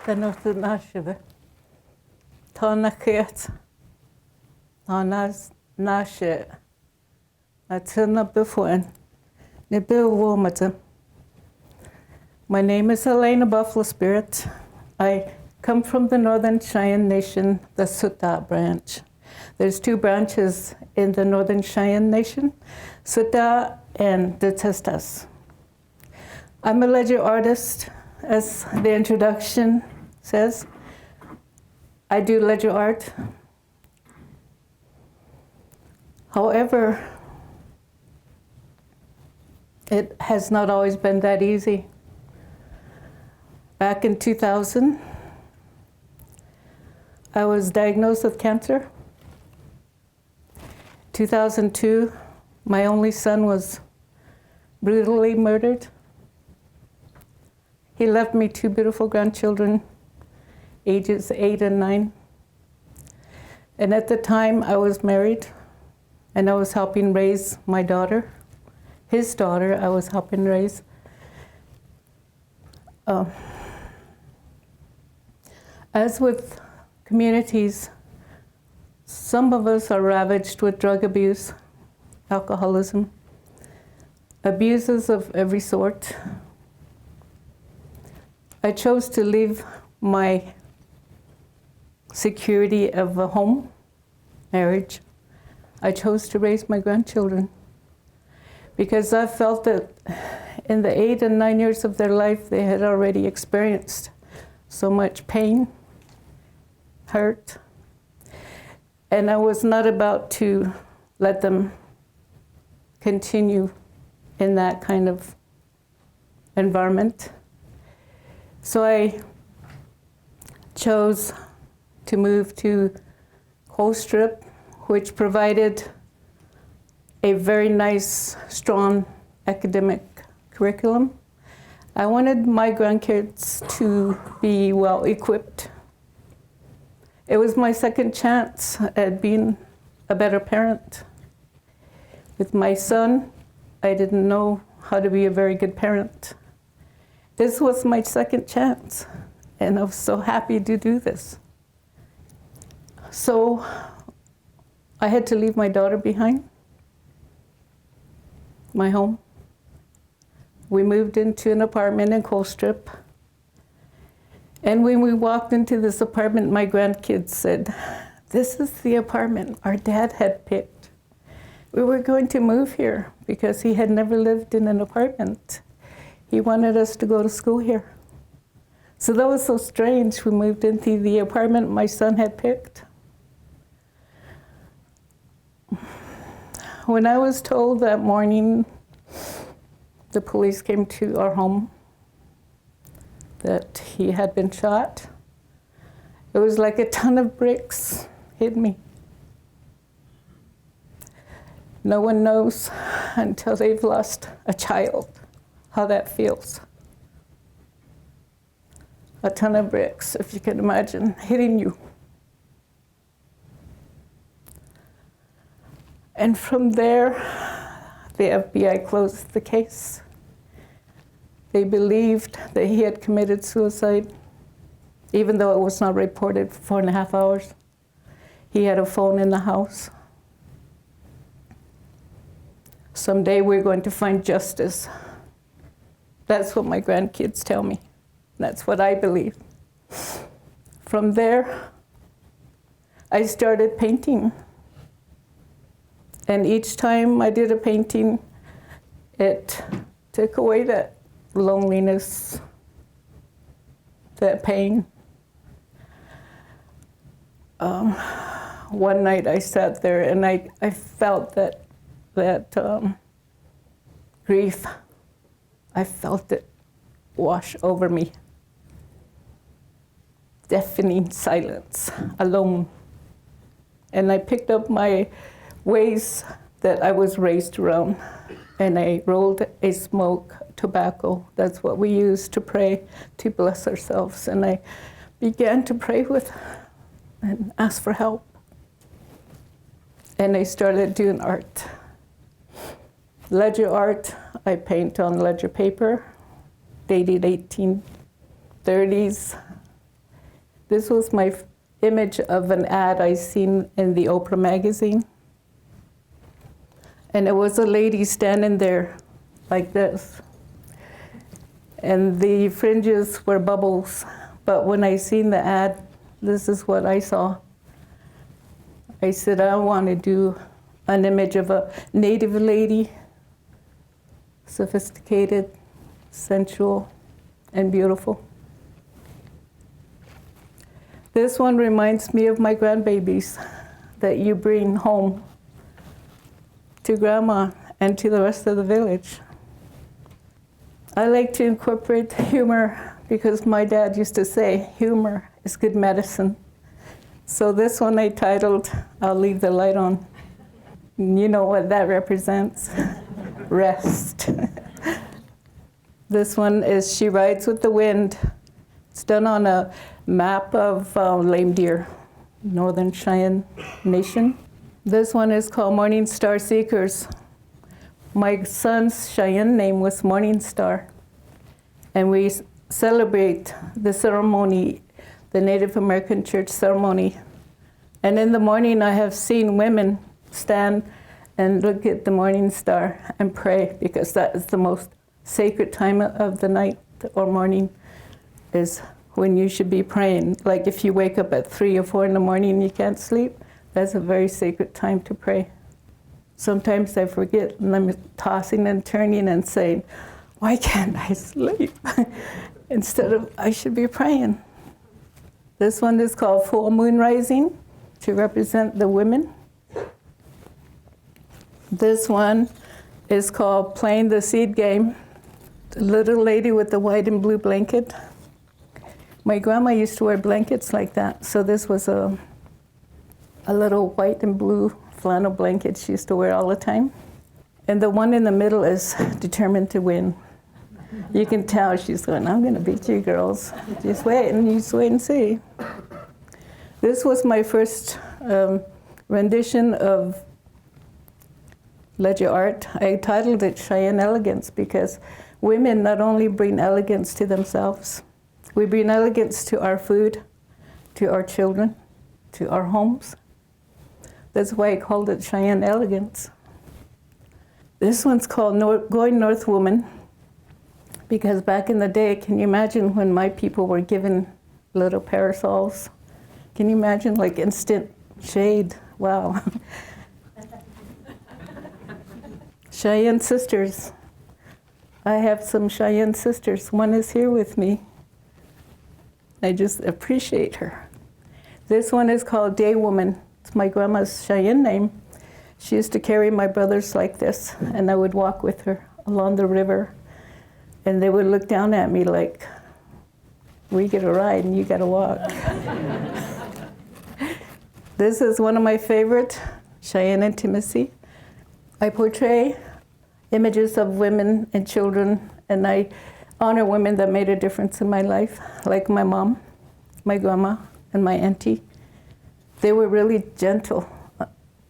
Tanotu Nashiva. Tonakit. Tanas Nashi. Atuna Bifuan. Nibil Womata. My name is Alaina Buffalo Spirit. I come from the Northern Cheyenne Nation, the SoTaa branch. There's two branches in the Northern Cheyenne Nation, SoTaa and the Testas. I'm a ledger artist, as the introduction says. I do ledger art. However, it has not always been that easy. Back in 2000, I was diagnosed with cancer. 2002, my only son was brutally murdered. He left me two beautiful grandchildren, ages 8 and 9. And at the time, I was married, and I was helping raise my daughter. His daughter, I was helping raise. As with communities, some of us are ravaged with drug abuse, alcoholism, abuses of every sort. I chose to leave my security of a home, marriage. I chose to raise my grandchildren because I felt that in the 8 and 9 years of their life, they had already experienced so much pain, hurt, and I was not about to let them continue in that kind of environment. So I chose to move to Colstrip, which provided a very nice, strong academic curriculum. I wanted my grandkids to be well equipped. It was my second chance at being a better parent. With my son, I didn't know how to be a very good parent. This was my second chance, and I was so happy to do this. So I had to leave my daughter behind, my home. We moved into an apartment in Colstrip. And when we walked into this apartment, my grandkids said, "This is the apartment our dad had picked. We were going to move here because he had never lived in an apartment. He wanted us to go to school here." So that was so strange. We moved into the apartment my son had picked. When I was told that morning, the police came to our home, that he had been shot, it was like a ton of bricks hit me. No one knows until they've lost a child how that feels. A ton of bricks, if you can imagine, hitting you. And from there, the FBI closed the case. They believed that he had committed suicide, even though it was not reported for 4.5 hours. He had a phone in the house. Someday we're going to find justice. That's what my grandkids tell me. That's what I believe. From there, I started painting. And each time I did a painting, it took away that loneliness, that pain. One night I sat there and I felt that grief. I felt it wash over me. Deafening silence, alone. And I picked up my ways that I was raised around, and I rolled a smoke, tobacco. That's what we use to pray, to bless ourselves. And I began to pray with and ask for help. And I started doing art. Ledger art, I paint on ledger paper, dated 1830s, This was my image of an ad I seen in the Oprah magazine. And it was a lady standing there like this. And the fringes were bubbles. But when I seen the ad, this is what I saw. I said, I want to do an image of a native lady, sophisticated, sensual, and beautiful. This one reminds me of my grandbabies that you bring home to Grandma and to the rest of the village. I like to incorporate humor because my dad used to say, humor is good medicine. So this one I titled, I'll Leave the Light On. You know what that represents? Rest. This one is She Rides with the Wind. It's done on a map of lame deer, Northern Cheyenne Nation. This one is called Morning Star Seekers. My son's Cheyenne name was Morning Star. And we celebrate the ceremony, the Native American church ceremony. And in the morning I have seen women stand and look at the morning star and pray, because that is the most sacred time of the night or morning, is when you should be praying. Like if you wake up at 3 or 4 in the morning and you can't sleep, that's a very sacred time to pray. Sometimes I forget and I'm tossing and turning and saying, why can't I sleep? Instead of, I should be praying. This one is called Full Moon Rising, to represent the women. This one is called Playing the Seed Game. The little lady with the white and blue blanket. My grandma used to wear blankets like that, so this was a little white and blue flannel blanket she used to wear all the time. And the one in the middle is determined to win. You can tell she's going, I'm going to beat you girls. Just wait and see. This was my first rendition of ledger art. I titled it Cheyenne Elegance because women not only bring elegance to themselves, we bring elegance to our food, to our children, to our homes. That's why I called it Cheyenne Elegance. This one's called Going North Woman, because back in the day, can you imagine when my people were given little parasols? Can you imagine, like, instant shade? Wow. Cheyenne sisters. I have some Cheyenne sisters. One is here with me. I just appreciate her. This one is called Day Woman. It's my grandma's Cheyenne name. She used to carry my brothers like this, and I would walk with her along the river, and they would look down at me like, we get a ride and you got to walk. This is one of my favorite, Cheyenne Intimacy. I portray images of women and children, and I honor women that made a difference in my life, like my mom, my grandma, and my auntie. They were really gentle.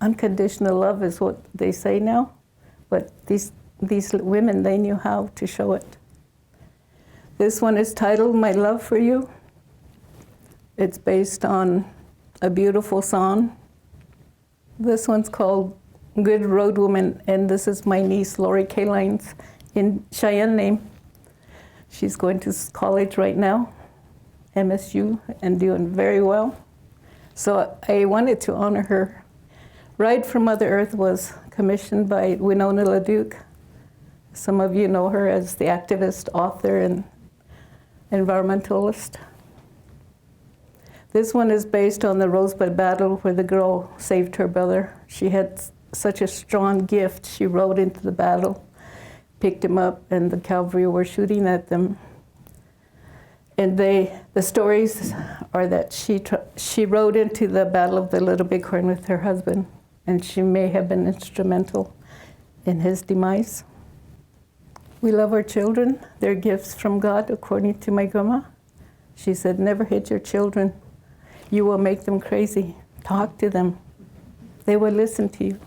Unconditional love is what they say now, but these women, they knew how to show it. This one is titled My Love for You. It's based on a beautiful song. This one's called Good Road Woman, and this is my niece, Lorie Kaline's in Cheyenne name. She's going to college right now, MSU, and doing very well. So I wanted to honor her. Ride for Mother Earth was commissioned by Winona LaDuke. Some of you know her as the activist, author, and environmentalist. This one is based on the Rosebud Battle where the girl saved her brother. She had such a strong gift. She rode into the battle, picked him up, and the cavalry were shooting at them. And the stories are that she rode into the Battle of the Little Bighorn with her husband, and she may have been instrumental in his demise. We love our children. They're gifts from God, according to my grandma. She said, never hit your children. You will make them crazy. Talk to them. They will listen to you.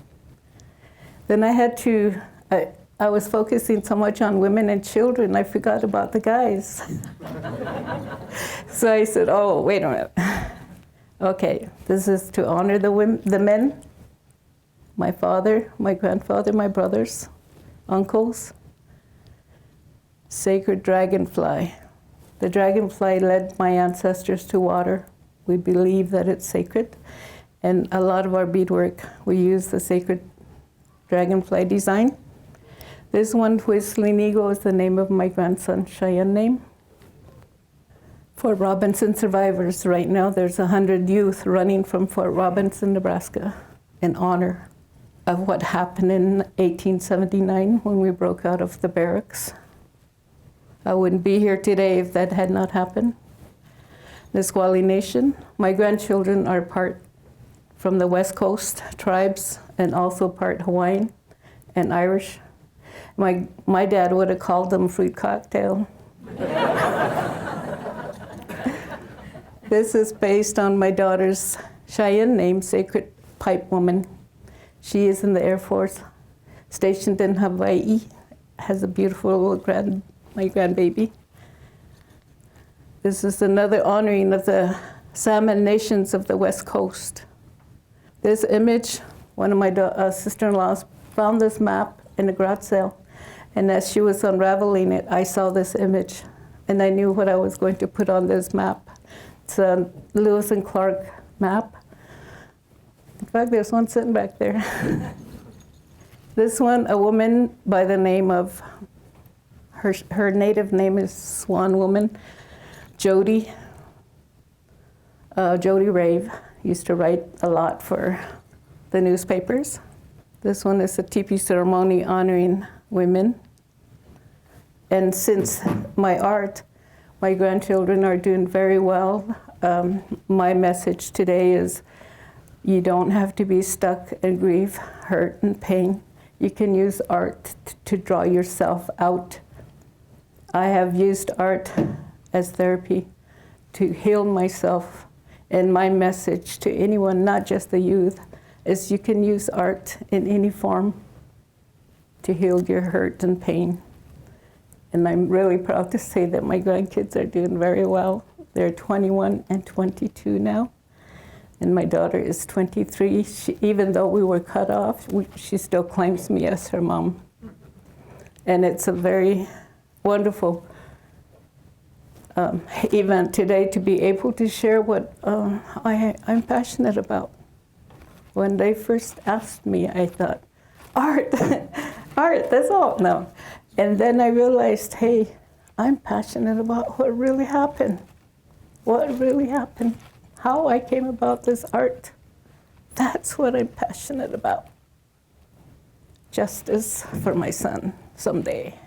Then I I was focusing so much on women and children, I forgot about the guys. So I said, oh, wait a minute. Okay, this is to honor the men, my father, my grandfather, my brothers, uncles. Sacred dragonfly. The dragonfly led my ancestors to water. We believe that it's sacred. And a lot of our beadwork, we use the sacred dragonfly design. This one, Whistling Eagle, is the name of my grandson, Cheyenne name. Fort Robinson survivors. Right now, there's 100 youth running from Fort Robinson, Nebraska, in honor of what happened in 1879 when we broke out of the barracks. I wouldn't be here today if that had not happened. The Squally Nation. My grandchildren are part from the West Coast tribes and also part Hawaiian and Irish. My dad would have called them fruit cocktail. This is based on my daughter's Cheyenne name, Sacred Pipe Woman. She is in the Air Force, stationed in Hawaii, has a beautiful little my grandbaby. This is another honoring of the Salmon Nations of the West Coast. This image, one of my sister-in-laws found this map in a garage sale, and as she was unraveling it, I saw this image, and I knew what I was going to put on this map. It's a Lewis and Clark map. In fact, there's one sitting back there. This one, a woman by the name of, her native name is Swan Woman, Jody. Jody Rave used to write a lot for the newspapers. This one is a teepee ceremony honoring women. And since my art, my grandchildren are doing very well. My message today is you don't have to be stuck in grief, hurt, and pain. You can use art to draw yourself out. I have used art as therapy to heal myself. And my message to anyone, not just the youth, is you can use art in any form to heal your hurt and pain. And I'm really proud to say that my grandkids are doing very well. They're 21 and 22 now. And my daughter is 23. Even though we were cut off, she still claims me as her mom. And it's a very wonderful event today to be able to share what I'm passionate about. When they first asked me, I thought, art, art, that's all. No. And then I realized, hey, I'm passionate about what really happened. What really happened. How I came about this art. That's what I'm passionate about. Justice for my son someday,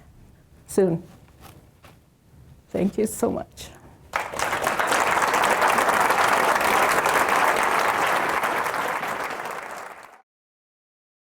soon. Thank you so much.